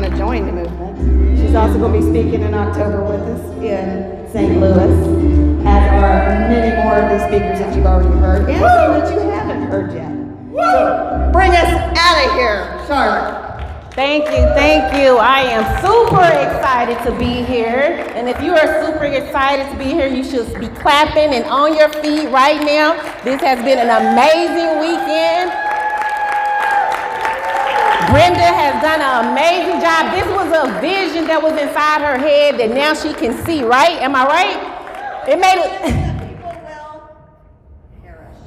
going to join the movement. She's also going to be speaking in October with us in St. Louis, as are many more of these speakers that you've already heard, and some that you haven't heard yet. So bring us out of here, Charlotte. Thank you. I am super excited to be here. And if you are super excited to be here, you should be clapping and on your feet right now. This has been an amazing weekend. Brenda has done an amazing job. This was a vision that was inside her head that now she can see, right? Am I right? It made it. People will perish.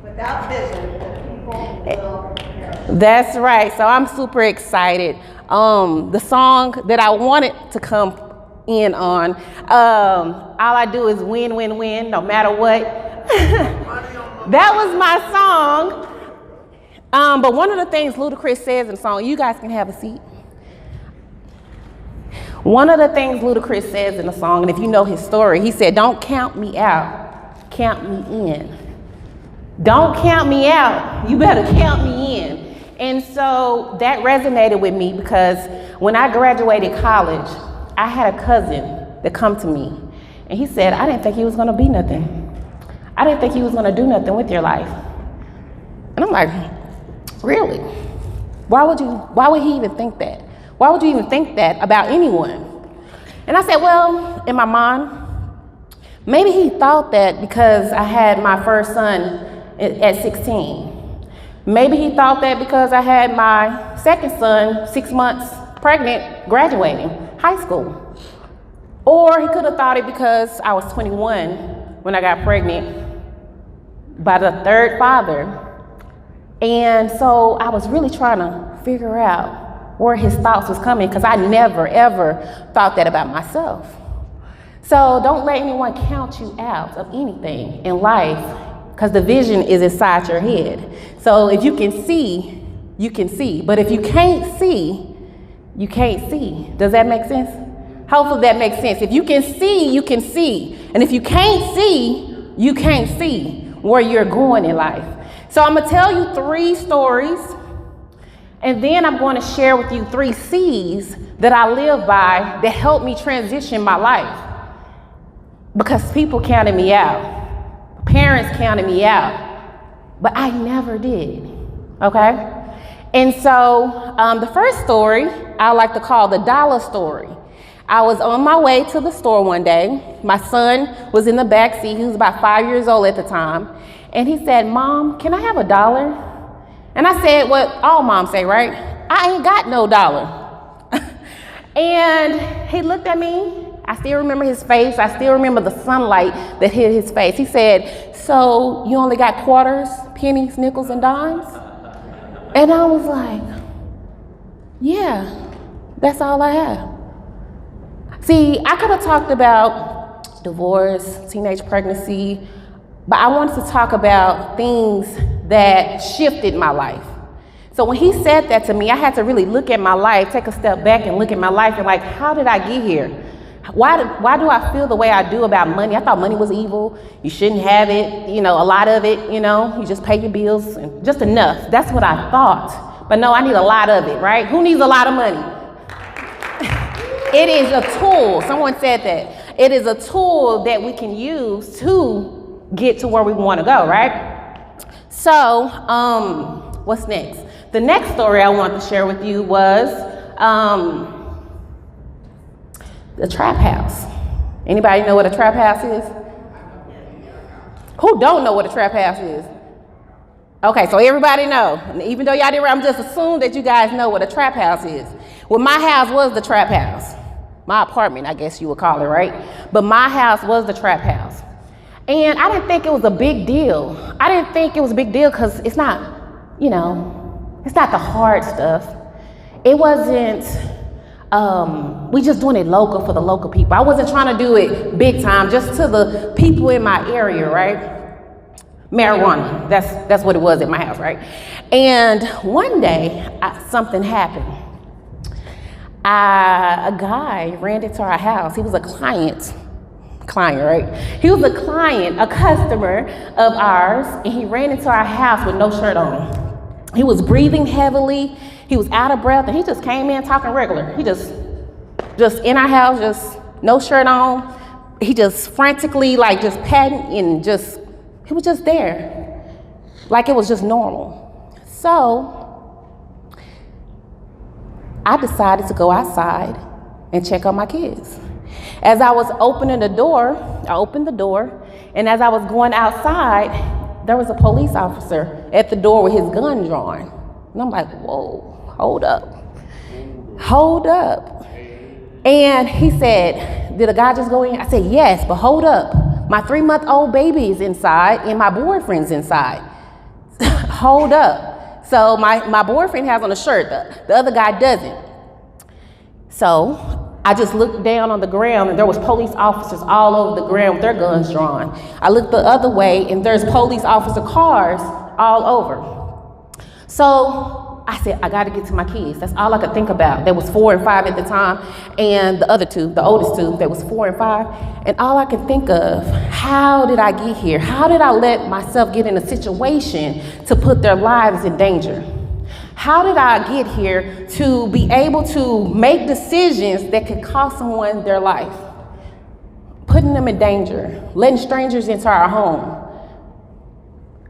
Without vision, the people will perish. That's right. So I'm super excited. The song that I wanted to come in on, all I do is win, win, win, no matter what. That was my song. But one of the things Ludacris says in the song, you guys can have a seat. One of the things Ludacris says in the song, and if you know his story, he said, don't count me out, count me in. Don't count me out, you better count me in. And so that resonated with me because when I graduated college, I had a cousin that come to me and he said, I didn't think he was gonna be nothing. I didn't think he was gonna do nothing with your life. And I'm like, really? Why would he even think that? Why would you even think that about anyone? And I said, well, in my mind, maybe he thought that because I had my first son at 16. Maybe he thought that because I had my second son 6 months pregnant, graduating high school. Or he could have thought it because I was 21 when I got pregnant by the third father. And so I was really trying to figure out where his thoughts was coming because I never, ever thought that about myself. So don't let anyone count you out of anything in life because the vision is inside your head. So if you can see, you can see. But if you can't see, you can't see. Does that make sense? Hopefully that makes sense. If you can see, you can see. And if you can't see, you can't see where you're going in life. So I'm gonna tell you 3 stories, and then I'm going to share with you 3 C's that I live by that helped me transition my life. Because people counted me out. Parents counted me out, but I never did, okay? And so the first story I like to call the dollar story. I was on my way to the store one day. My son was in the back seat. He was about 5 years old at the time. And he said, Mom, can I have $1? And I said what all moms say, right? I ain't got no $1. And he looked at me. I still remember his face. I still remember the sunlight that hit his face. He said, so you only got quarters, pennies, nickels, and dimes? And I was like, yeah, that's all I have. See, I could have talked about divorce, teenage pregnancy, but I wanted to talk about things that shifted my life. So when he said that to me, I had to really look at my life, take a step back and look at my life and like, how did I get here? Why do I feel the way I do about money? I thought money was evil. You shouldn't have it, a lot of it, you just pay your bills and just enough. That's what I thought. But no, I need a lot of it, right? Who needs a lot of money? It is a tool. Someone said that. It is a tool that we can use to get to where we want to go, right? So, what's next? The next story I want to share with you was the trap house. Anybody know what a trap house is? Who don't know what a trap house is? Okay, so everybody know. Even though y'all didn't, I'm just assuming that you guys know what a trap house is. Well, my house was the trap house. My apartment, I guess you would call it, right? But my house was the trap house. And I didn't think it was a big deal. I didn't think it was a big deal because it's not, it's not the hard stuff. It wasn't, we just doing it local for the local people. I wasn't trying to do it big time, just to the people in my area, right? Marijuana, that's what it was at my house, right? And one day, something happened. A guy ran into our house. He was a client, right? He was a client, a customer of ours, and he ran into our house with no shirt on. He was breathing heavily. He was out of breath, and he just came in talking regular. He just in our house, just no shirt on. He just frantically, like, just patting and just, he was just there. Like it was just normal. So I decided to go outside and check on my kids. As I was opening the door, I opened the door, and as I was going outside, there was a police officer at the door with his gun drawn. And I'm like, whoa, hold up. And he said, did a guy just go in? I said, yes, but hold up. My 3-month-old baby is inside and my boyfriend's inside. Hold up. So my boyfriend has on a shirt, the other guy doesn't. So I just looked down on the ground and there was police officers all over the ground with their guns drawn. I looked the other way and there's police officer cars all over. So I said, I gotta get to my kids. That's all I could think about. There was 4 and 5 at the time, and the other two, the oldest two, there was 4 and 5. And all I could think of, how did I get here? How did I let myself get in a situation to put their lives in danger? How did I get here to be able to make decisions that could cost someone their life? Putting them in danger, letting strangers into our home.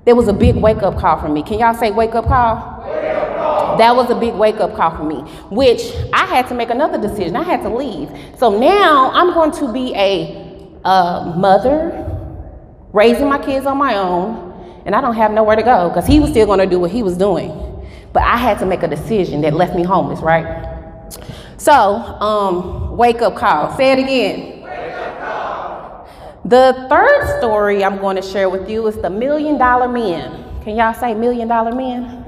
There was a big wake-up call for me. Can y'all say wake-up call? Wake-up call. That was a big wake-up call for me, which I had to make another decision. I had to leave. So now I'm going to be a mother, raising my kids on my own, and I don't have nowhere to go because he was still going to do what he was doing. But I had to make a decision that left me homeless, right? So, wake-up call. Say it again. The third story I'm going to share with you is the $1 Million Men. Can y'all say $1 Million Men?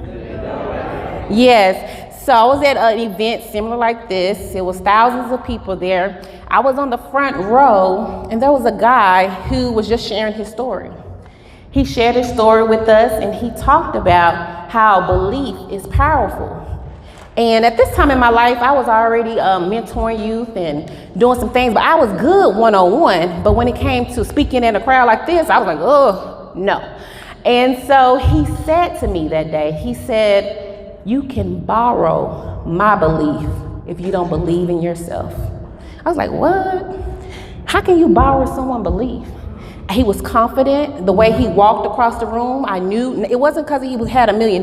Yes. So I was at an event similar like this. It was thousands of people there. I was on the front row, and there was a guy who was just sharing his story. He shared his story with us, and he talked about how belief is powerful. And at this time in my life, I was already mentoring youth and doing some things, but I was good one-on-one. But when it came to speaking in a crowd like this, I was like, oh, no. And so he said to me that day, he said, you can borrow my belief if you don't believe in yourself. I was like, what? How can you borrow someone's belief? He was confident. The way he walked across the room, I knew it wasn't because he had $1 million.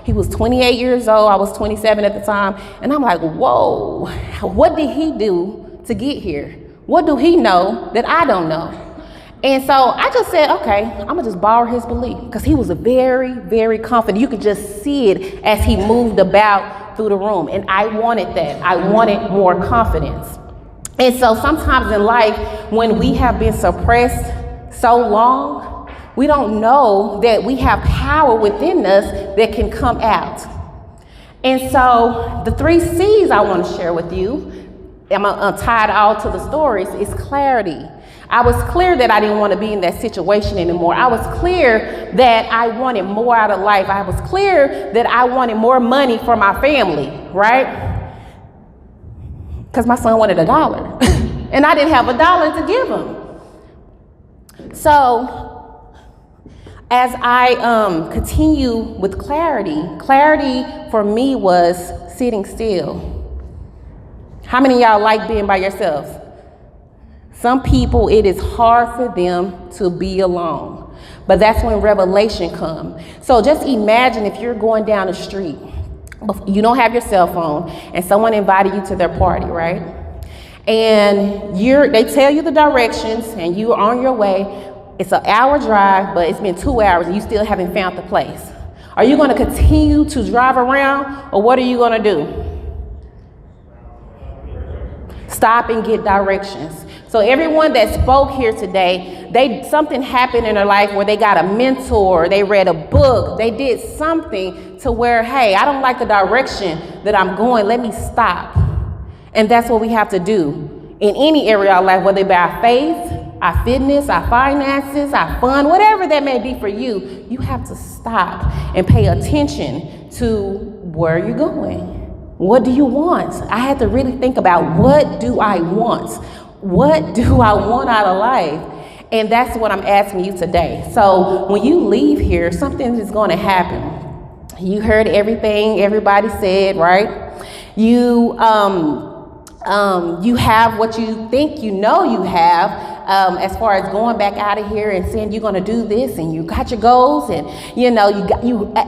He was 28 years old. I was 27 at the time. And I'm like, whoa, what did he do to get here? What do he know that I don't know? And so I just said, okay, I'm gonna just borrow his belief, because he was very, very confident. You could just see it as he moved about through the room. And I wanted that. I wanted more confidence. And so sometimes in life, when we have been suppressed so long, we don't know that we have power within us that can come out. And so the 3 C's I want to share with you, I'm gonna tie it all to the stories, is clarity. I was clear that I didn't want to be in that situation anymore. I was clear that I wanted more out of life. I was clear that I wanted more money for my family, right? Because my son wanted $1 and I didn't have $1 to give him. So as I continue with clarity for me was sitting still. How many of y'all like being by yourselves? Some people, it is hard for them to be alone, but that's when revelation comes. So just imagine if you're going down the street, you don't have your cell phone, and someone invited you to their party, right? And they tell you the directions, and you're on your way. It's an hour drive, but it's been 2 hours, and you still haven't found the place. Are you going to continue to drive around, or what are you going to do? Stop and get directions. So everyone that spoke here today, something happened in their life where they got a mentor, they read a book, they did something to where, hey, I don't like the direction that I'm going, let me stop. And that's what we have to do in any area of our life, whether it be our faith, our fitness, our finances, our fun, whatever that may be for you, you have to stop and pay attention to where you're going. What do you want? I had to really think about, what do I want? What do I want out of life? And that's what I'm asking you today. So when you leave here, something is going to happen. You heard everything everybody said, right? You have what you think you know you have, as far as going back out of here and saying you're going to do this, and you got your goals, and you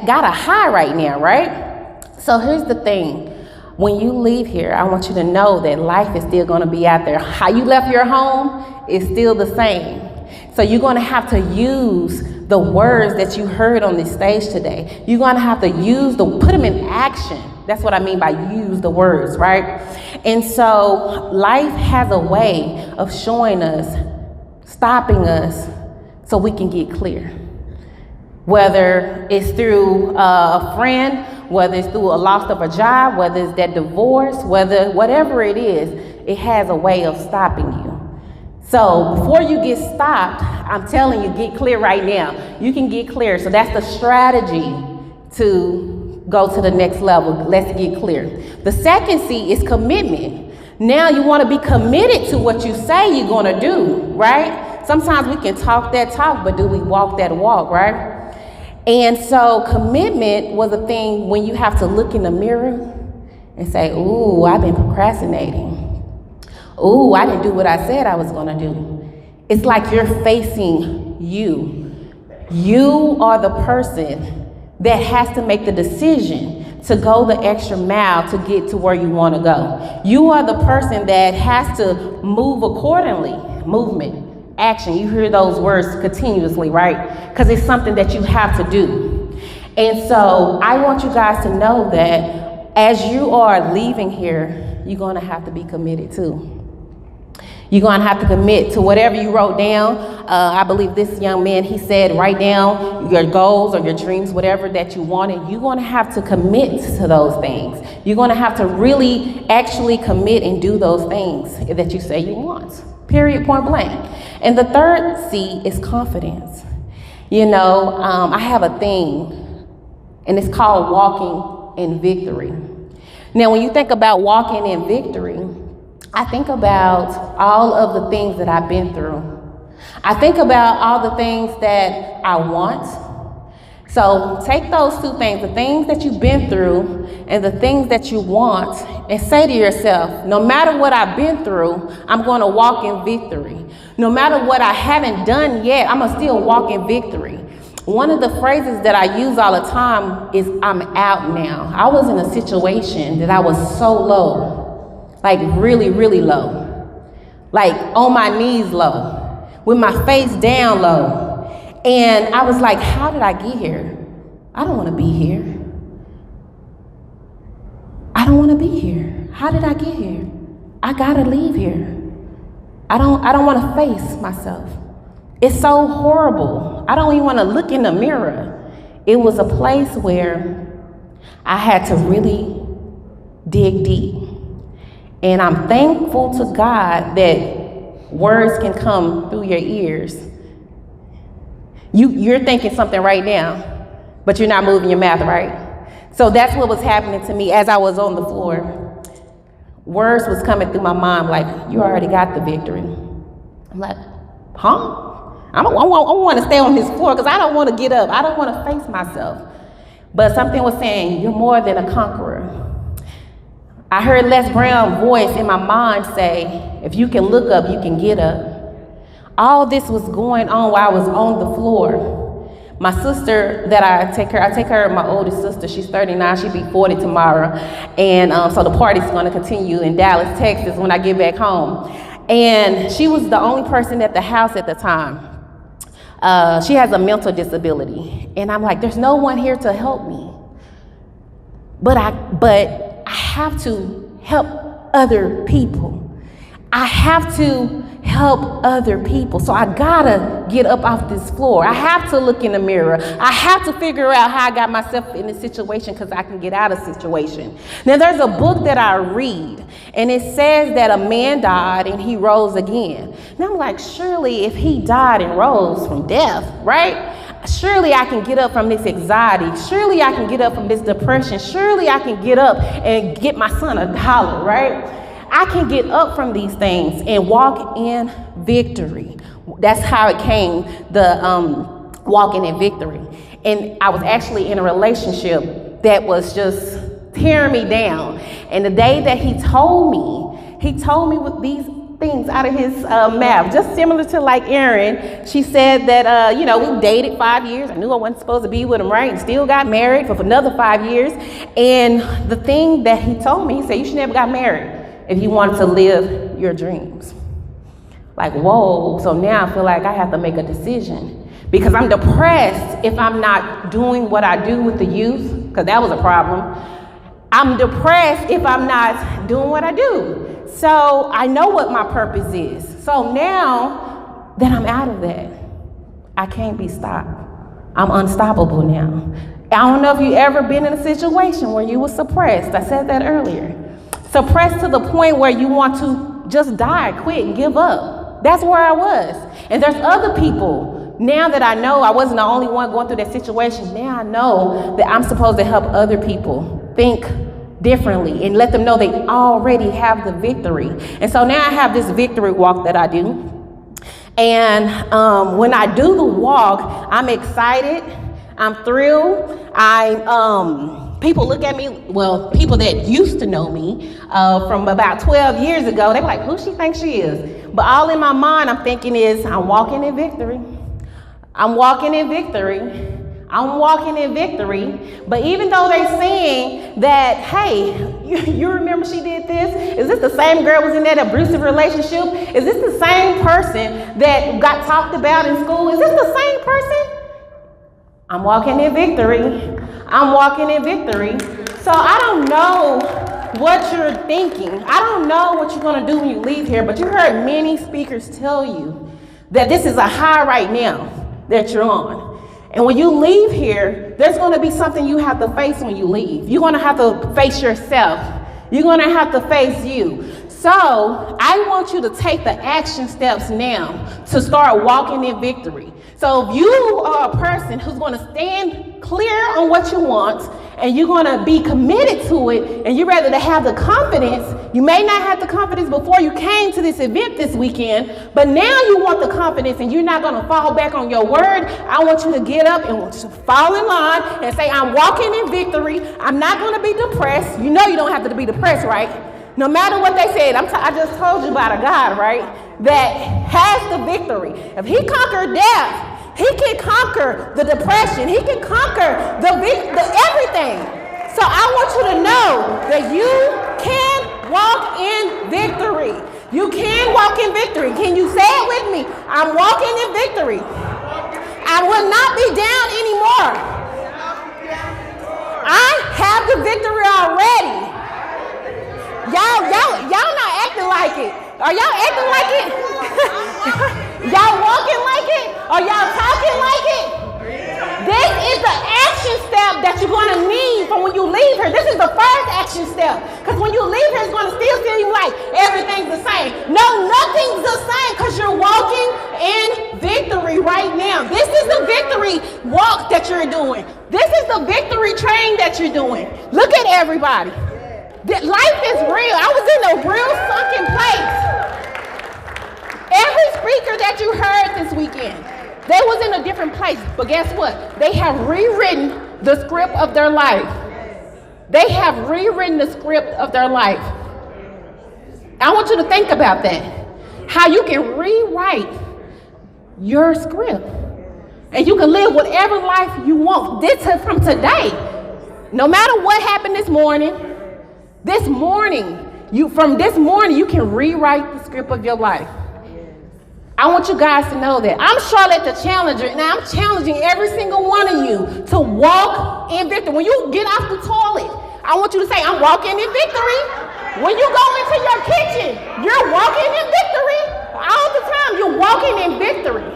got a high right now, right? So here's the thing. When you leave here, I want you to know that life is still going to be out there. How you left your home is still the same. So you're going to have to use the words that you heard on this stage today. You're going to have to put them in action. That's what I mean by use the words, right? And so life has a way of showing us, stopping us, so we can get clear. Whether it's through a friend, whether it's through a loss of a job, whether it's that divorce, whatever it is, it has a way of stopping you. So before you get stopped, I'm telling you, get clear right now. You can get clear. So that's the strategy to go to the next level. Let's get clear. The second C is commitment. Now you want to be committed to what you say you're going to do, right? Sometimes we can talk that talk, but do we walk that walk, right? And so commitment was a thing when you have to look in the mirror and say, ooh, I've been procrastinating. Ooh, I didn't do what I said I was going to do. It's like you're facing you. You are the person that has to make the decision to go the extra mile to get to where you want to go. You are the person that has to move accordingly. Movement, action. You hear those words continuously, right? Because it's something that you have to do. And so I want you guys to know that as you are leaving here, you're going to have to be committed too. You're going to have to commit to whatever you wrote down. I believe this young man, he said, write down your goals or your dreams, whatever that you wanted. You're going to have to commit to those things. You're going to have to really actually commit and do those things that you say you want. Period, point blank. And the third C is confidence. I have a thing, and it's called walking in victory. Now, when you think about walking in victory, I think about all of the things that I've been through. I think about all the things that I want. So take those two things, the things that you've been through and the things that you want, and say to yourself, no matter what I've been through, I'm going to walk in victory. No matter what I haven't done yet, I'm going to still walk in victory. One of the phrases that I use all the time is, I'm out now. I was in a situation that I was so low. Like really, really low, like on my knees low, with my face down low. And I was like, how did I get here? I don't want to be here. I don't want to be here. How did I get here? I gotta leave here. I don't want to face myself. It's so horrible. I don't even want to look in the mirror. It was a place where I had to really dig deep. And I'm thankful to God that words can come through your ears. You're thinking something right now, but you're not moving your mouth, right? So that's what was happening to me as I was on the floor. Words was coming through my mind like, you already got the victory. I'm like, huh? I want to stay on this floor because I don't want to get up. I don't want to face myself. But something was saying, you're more than a conqueror. I heard Les Brown's voice in my mind say, if you can look up, you can get up. All this was going on while I was on the floor. My sister that I take care of my oldest sister. She's 39, she'll be 40 tomorrow. And so the party's gonna continue in Dallas, Texas when I get back home. And she was the only person at the house at the time. She has a mental disability. And I'm like, there's no one here to help me. But I have to help other people. I have to help other people. So I gotta get up off this floor. I have to look in the mirror. I have to figure out how I got myself in this situation because I can get out of the situation. Now there's a book that I read and it says that a man died and he rose again. And I'm like, surely if he died and rose from death, right? Surely I can get up from this anxiety. Surely I can get up from this depression. Surely I can get up and get my son $1, right? I can get up from these things and walk in victory. That's how it came, the walking in victory. And I was actually in a relationship that was just tearing me down. And the day that he told me with these things out of his mouth, just similar to like Erin. She said that, we dated 5 years. I knew I wasn't supposed to be with him, right? And still got married for another 5 years. And the thing that he told me, he said, you should never got married if you wanted to live your dreams. Like, whoa, so now I feel like I have to make a decision because I'm depressed if I'm not doing what I do with the youth, because that was a problem. I'm depressed if I'm not doing what I do. So I know what my purpose is. So now that I'm out of that, I can't be stopped. I'm unstoppable now. I don't know if you ever been in a situation where you were suppressed. I said that earlier. Suppressed to the point where you want to just die, quit, and give up. That's where I was. And there's other people. Now that I know I wasn't the only one going through that situation, now I know that I'm supposed to help other people think differently and let them know they already have the victory. And so now I have this victory walk that I do. And when I do the walk, I'm excited, I'm thrilled, people look at me, well, people that used to know me from about 12 years ago, they were like, who she thinks she is? But all in my mind, I'm thinking is, I'm walking in victory. I'm walking in victory. I'm walking in victory. But even though they're saying that, hey, you remember she did this? Is this the same girl who was in that abusive relationship? Is this the same person that got talked about in school? Is this the same person? I'm walking in victory. I'm walking in victory. So I don't know what you're thinking. I don't know what you're going to do when you leave here, but you heard many speakers tell you that this is a high right now that you're on. And when you leave here, there's going to be something you have to face when you leave. You're going to have to face yourself. You're going to have to face you. So I want you to take the action steps now to start walking in victory. So if you are a person who's going to stand clear on what you want, and you're going to be committed to it, and you're ready to have the confidence. You may not have the confidence before you came to this event this weekend, but now you want the confidence and you're not going to fall back on your word. I want you to get up and fall in line and say, I'm walking in victory. I'm not going to be depressed. You know you don't have to be depressed, right? No matter what they said, I just told you about a God, right, that has the victory. If he conquered death, he can conquer the depression. He can conquer the everything. So I want you to know that you can walk in victory. You can walk in victory. Can you say it with me? I'm walking in victory. I will not be down anymore. I have the victory already. Y'all not acting like it. Are y'all acting like it? Y'all walking like it? Are y'all talking like it? This is the action step that you're going to need from when you leave here. This is the first action step. Because when you leave here, it's going to still seem like everything's the same. No, nothing's the same because you're walking in victory right now. This is the victory walk that you're doing. This is the victory train that you're doing. Look at everybody. Life is real. I was in a real sunken place. Every speaker that you heard this weekend, they was in a different place. But guess what? They have rewritten the script of their life. They have rewritten the script of their life. I want you to think about that. How you can rewrite your script. And you can live whatever life you want. This is from today. No matter what happened this morning, you can rewrite the script of your life. I want you guys to know that. I'm Charlotte the Challenger, and I'm challenging every single one of you to walk in victory. When you get off the toilet, I want you to say, I'm walking in victory. When you go into your kitchen, you're walking in victory. All the time, you're walking in victory.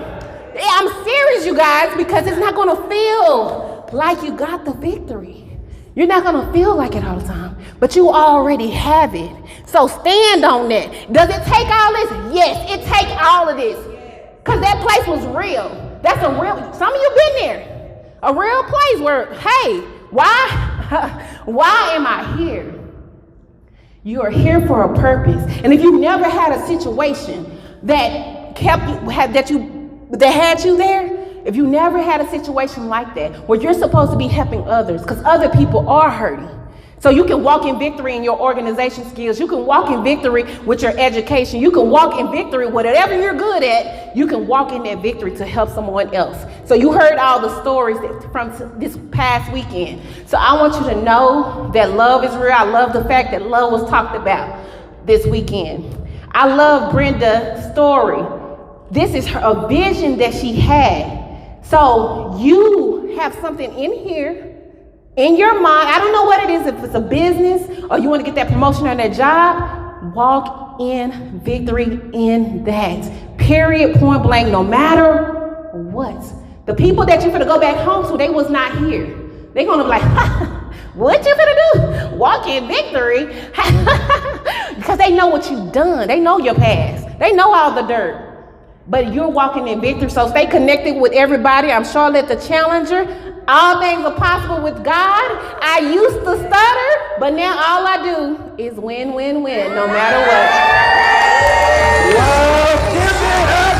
I'm serious, you guys, because it's not going to feel like you got the victory. You're not going to feel like it all the time, but you already have it. So stand on that. Does it take all this? Yes, it takes all of this. Because that place was real. That's a real, some of you been there. A real place where, hey, why am I here? You are here for a purpose. And if you never had a situation that had you there, if you never had a situation like that where you're supposed to be helping others because other people are hurting, so you can walk in victory in your organization skills, you can walk in victory with your education, you can walk in victory whatever you're good at, you can walk in that victory to help someone else. So you heard all the stories from this past weekend. So I want you to know that love is real. I love the fact that love was talked about this weekend. I love Brenda's story. This is a vision that she had. So you have something in here, in your mind. I don't know what it is, if it's a business or you want to get that promotion or that job. Walk in victory in that. Period, point blank, no matter what. The people that you're going to go back home to, they was not here. They're going to be like, what you finna do? Walk in victory? Because they know what you've done. They know your past. They know all the dirt. But you're walking in victory, so stay connected with everybody. I'm Charlotte the Challenger. All things are possible with God. I used to stutter, but now all I do is win, win, win, no matter what. Well, give it up.